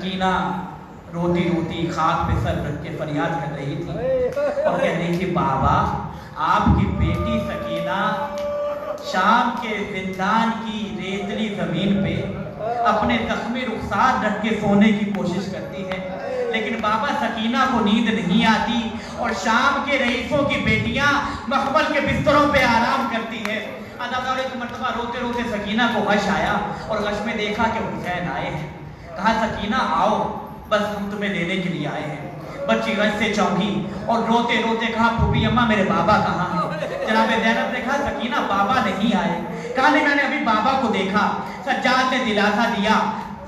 सकीना रोती रोती खाक पे सर रख के फरियाद कर रही थी और कह रही थी, बाबा आपकी बेटी सकीना शाम के जिंदान की रेतली जमीन पे अपने जख्मी रुखसार रख के सोने की कोशिश करती है, लेकिन बाबा सकीना को नींद नहीं आती और शाम के रईसों की बेटियां मखमल के बिस्तरों पे आराम करती है। अदाकार एक मर्तबा रोते रोते सकीना को गश आया और गश में देखा कि हुसैन आए हैं। कहा, सकीना आओ, बस हम तुम्हें लेने के लिए आए हैं। बच्ची गश से चौंकी और रोते रोते कहा, फूफी अम्मा मेरे बाबा कहाँ हैं? जनाब ज़ैनब ने कहा, सकीना बाबा नहीं आए। कहा, नहीं मैंने अभी बाबा को देखा। सज्जाद ने दिलासा दिया,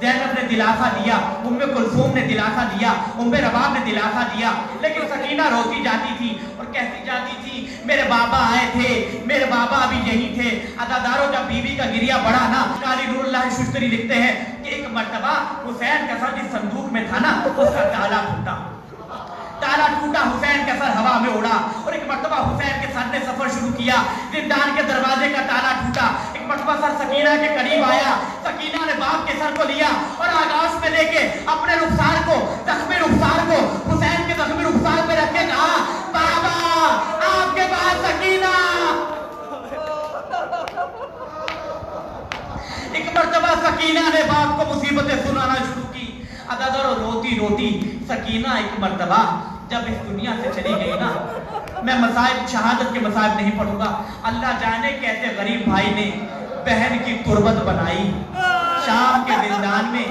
ज़ैनब ने दिलासा दिया, उम्मे कुलसूम ने दिलासा दिया, उम्मे रबाब ने दिलासा दिया, लेकिन सकीना रोती जाती थी और कहती जाती थी, मेरे बाबा आए थे, मेरे बाबा अभी यही थे। अदादारों, जब बीवी का गिरिया बढ़ा ना, काली नूरुल्लाह शुश्तरी लिखते हैं कि एक मर्तबा हुसैन का सर जिस संदूक में था ना, उसका ताला टूटा। ताला टूटा, हुसैन का सर हवा में उड़ा और एक मर्तबा हुसैन के सर ने सफर शुरू किया। जिंदान के दरवाजे का ताला टूटा, एक मर्तबा सर सकीना के करीब आया। सकीना ने बाप के सर को लिया और आकाश में लेके अपने रुखसार को, जख्मी रुखसार को हुसैन के जख्मी रुखसार पे रख के कहा, बाबा आपके पास सकीना। एक मर्तबा सकीना ने बाप को मुसीबतें सुनाना शुरू की। अदादारो, रोती रोती सकीना एक मर्तबा जब इस दुनिया से चली गई ना, मैं मसाइब शहादत के मसाइब नहीं पढ़ूंगा, अल्लाह जाने कैसे गरीब भाई ने बहन की कुर्बत बनाई। शाम के जिंदान में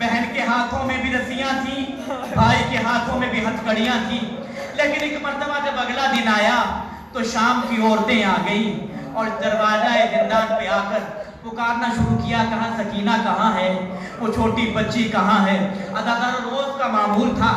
बहन के हाथों में भी रस्सियां थी, भाई के हाथों में भी हथकड़ियां थी, लेकिन एक मर्तबा जब अगला दिन आया तो शाम की औरतें आ गई और दरवाजा जिंदान पे आकर पुकारना शुरू किया, कहाँ सकीना कहाँ है, वो छोटी बच्ची कहाँ है। अदादार रोज का मामूल था,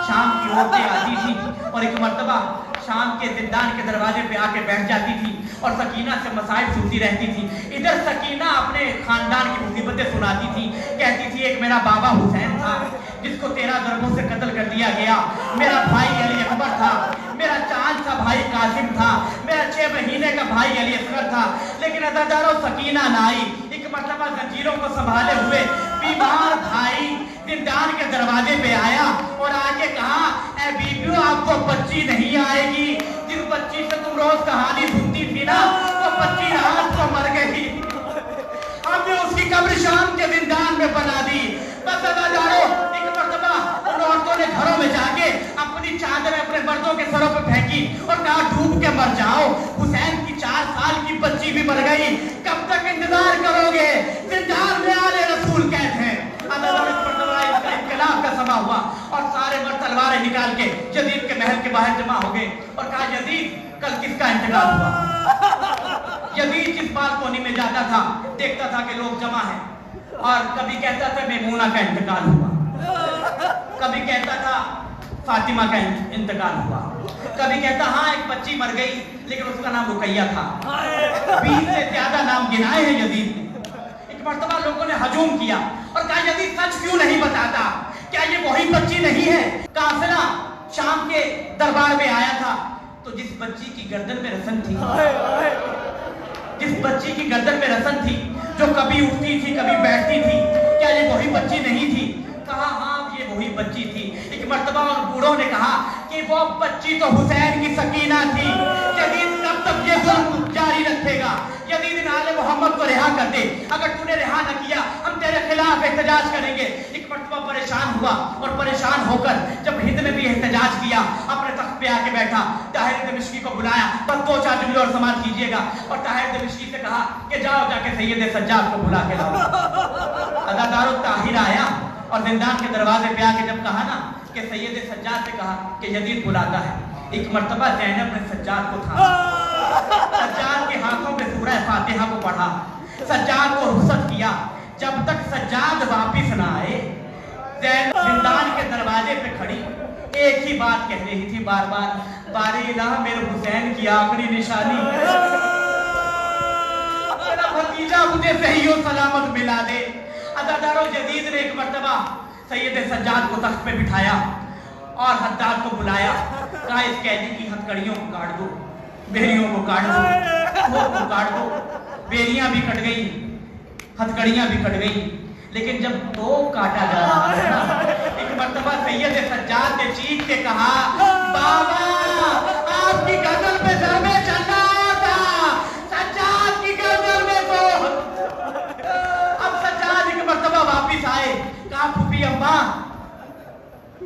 शाम की औरतें आती थी और एक मर्तबा शाम के जिंदान के दरवाजे पे आके बैठ जाती थी और सकीना से मसाइब सुनती रहती थी। इधर सकीना अपने खानदान की मुसीबतें सुनाती थी, कहती थी, एक मेरा बाबा हुसैन था जिसको 13 ज़रबों से कत्ल कर दिया गया, मेरा भाई अली अकबर था, मेरा चांद सा भाई कासिम था, मेरा 6 महीने का भाई अली असगर था, लेकिन अदादारों सकीना ना आई। एक मर्तबा जंजीरों को संभाले हुए बीमार भाई जिंदान के दरवाजे पे आया और आके कहा, ऐ बीबियों आपको बच्ची नहीं आएगी, जिस बच्ची से तुम रोज कहानी सुनती थी ना, वो बच्ची रात को मर गई, हमने उसकी कब्र शाम के जिंदान में बना दी। बस अदादारों, एक मर्तबा उन औरतों ने घरों में जाके अपनी चादरें अपने मर्दों के सरों पे फेंकी और कहा, डूब के मर जाओ। हुसैन की 4 साल की बच्ची भी मर गई, कब तक इंतजार करोगे? जिंदान में आले रसूल कैद हैं। इनकलाब का समा हुआ और सारे मर्द तलवारें निकाल के यजीद के महल के बाहर जमा हो गए और कहा, यजीद कल किसका इंतकाल हुआ? यजीद जिस बालकोनी में जाता था देखता था कि लोग जमा हैं और कभी कहता था मैमूना का इंतकाल हुआ, कभी कहता था फातिमा का इंतकाल हुआ, कभी कहता हाँ एक बच्ची मर गई लेकिन उसका नाम रुकैया था। 20 से ज्यादा नाम गिनाए हैं यजीद ने। एक मर्तबा लोगों ने हजूम किया और कहा, यजीद सच क्यों नहीं बताता? क्या ये वही बच्ची नहीं है? काफिला शाम के दरबार में आया था तो जिस बच्ची की गर्दन में रसन थी, जिस बच्ची की गर्दन में रसन थी, जो कभी उठती थी कभी बैठती थी, क्या ये वही बच्ची नहीं थी? कहा हाँ ये वही बच्ची थी। एक मर्तबा और बूढ़ों ने कहा कि वो बच्ची तो हुसैन की सकीना थी। यजीद कब तक ये जुल्म जारी रखेगा? यजीद आले मोहम्मद को रिहा कर दे, अगर तूने रिहा न किया हम तेरे खिलाफ एहतजाज करेंगे। एक मर्तबा परेशान हुआ और परेशान होकर जब हिंद ने भी एहतजाज किया, अपने तख्त पे आके बैठा, ताहिर दमिश्की को बुलाया, बस 2-4 जुमले और समाप्त कीजिएगा, और ताहिर दमिश्की से कहा कि जाओ जाके सैयद सज्जाद को बुला के लाओ। अदादारो, ताहिर आया और जिंदान के दरवाजे पे आके जब कहा ना कि सैयद सज्जाद से कहा कि यजीद बुलाता है, एक मर्तबा ज़ैनब ने सज्जाद को थामा, सज्जाद के हाथों पे सूरह फातिहा को पढ़ा, सज्जाद को रुखसत किया। जब तक सज्जाद वापिस ना आए, ज़ैनब जिंदान के दरवाजे पे खड़ी एक ही बात कह रही थी बार बार, बारे इलाह मेरे हुसैन की आखिरी निशानी है, मेरा भतीजा मुझे सही और सलामत मिला दे। अदादारों, यजीद ने एक मर्तबा सैयद सज्जाद को तख्त पे बिठाया और हद्दाद को बुलाया, कहा इस कैदी की हथकड़ियों को काट दो, बेरियों को काट दो, मुंह को काट दो। बेरियां भी कट गई, हथकड़ियां भी कट गई, लेकिन जब तो काटा जा रहा है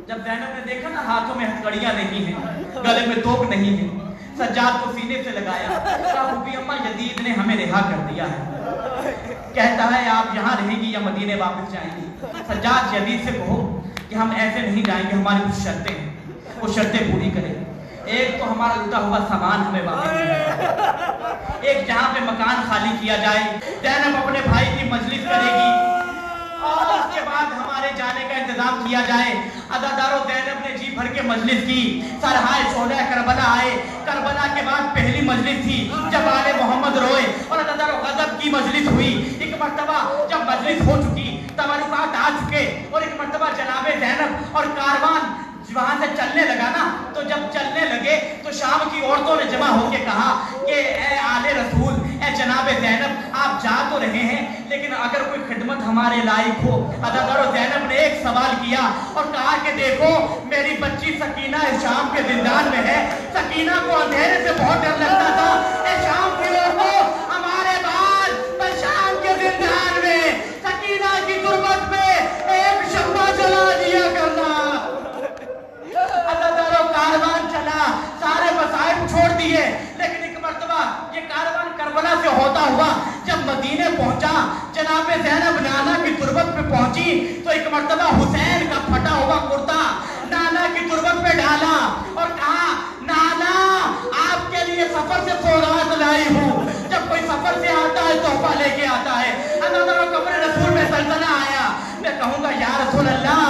जब ज़ैनब ने देखा ना हाथों में हथकड़ियां नहीं हैं, गले में तोप नहीं है, सज्जाद को सीने से लगाया, कहा फूफी अम्मा यजीद ने हमें रिहा कर दिया है, कहता है आप यहाँ रहेंगी या मदीने वापस जाएंगी। सज्जाद यजीद से कहो कि हम ऐसे नहीं जाएंगे, हमारी कुछ शर्तें हैं, वो शर्तें पूरी करें। एक तो हमारा लूटा हुआ सामान हमें वापस दिया, एक जहाँ पे मकान खाली किया जाए, ज़ैनब अपने भाई की मजलिस करेगी और उसके बाद हमारे जाने का इंतजाम किया जाए। अदादारों ज़ैनब ने जी भर के मजलिस की, सरहाए शोहदा करबला आए, करबला के बाद पहली मजलिस थी जब आले मोहम्मद रोए और अदादारों गजब की मजलिस हुई। एक मर्तबा जब मजलिस हो चुकी, तबरुकात आ चुके और एक मर्तबा जनाबे ज़ैनब और कारवान वहां से चलने लगा ना, तो जब चलने लगे तो शाम की औरतों ने जमा होकर कहा कि ए आले रसूल, ए जनाबे ज़ैनब, आप जा तो रहे हैं लेकिन अगर कोई खिदमत हमारे लायक हो। अदादारो ज़ैनब ने एक सवाल किया और कहा कि देखो मेरी बच्ची सकीना शाम के जिंदान में है, सकीना को अंधेरे से बहुत डर लगता था, ए शाम की औरतों हमारे बाद शाम के जिंदान में सकीना की तुरबत में एक शम्मा जला दिया करना। अदादारो कारवान चला, सारे मसाइब छोड़ दिए, लेकिन एक मर्तबा ये कारवान करबला से होता हुआ जब मदीने पहुंचा, जनाबे ज़ैनब नाना की तुरबत पे पहुंची तो एक मर्तबा हुसैन का फटा हुआ कुर्ता नाना की तुरबत पे डाला और कहा नाना आपके लिए सफर से सौगात लाई हूँ। जब कोई सफर से आता है तोहफा लेके आता है। अदादारो कब्र रसूल में सल्तना आया, मैं कहूँगा या रसूल अल्लाह